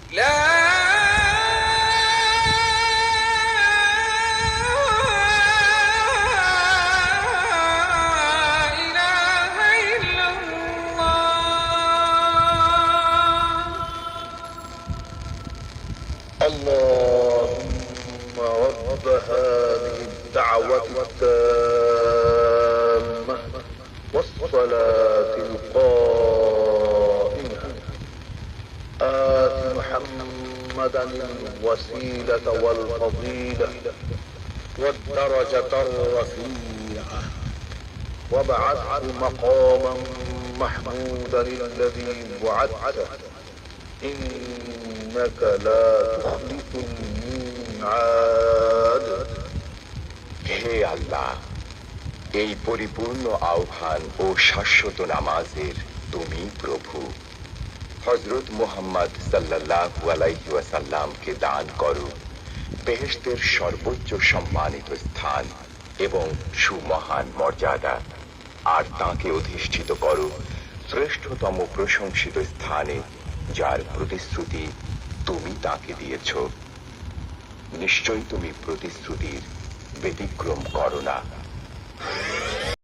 اللهم رب هذه الدعوة التامة والصلاة القائمة آت محمدا الوسيلة والفضيلة والدرجة الرفيعة وابعثه مقاما محمودا الذي وعدته إنك لا تخلف الميعاد। হে আল্লাহ, এই পরিপূর্ণ আহ্বান ও শাশ্বত নামাজের তুমি প্রভু। হযরত মুহাম্মদ সাল্লাল্লাহু আলাইহি ওয়াসাল্লামকে দান করো বেহেশতের সর্বোচ্চ সম্মানিত স্থান এবং সুমহান মর্যাদা, আর তাকে অধিষ্ঠিত করো শ্রেষ্ঠতম প্রশংসিত স্থানে, যার প্রতিশ্রুতি তুমি তাকে দিয়েছ। নিশ্চয় তুমি প্রতিশ্রুতির ব্যতিক্রম করো না।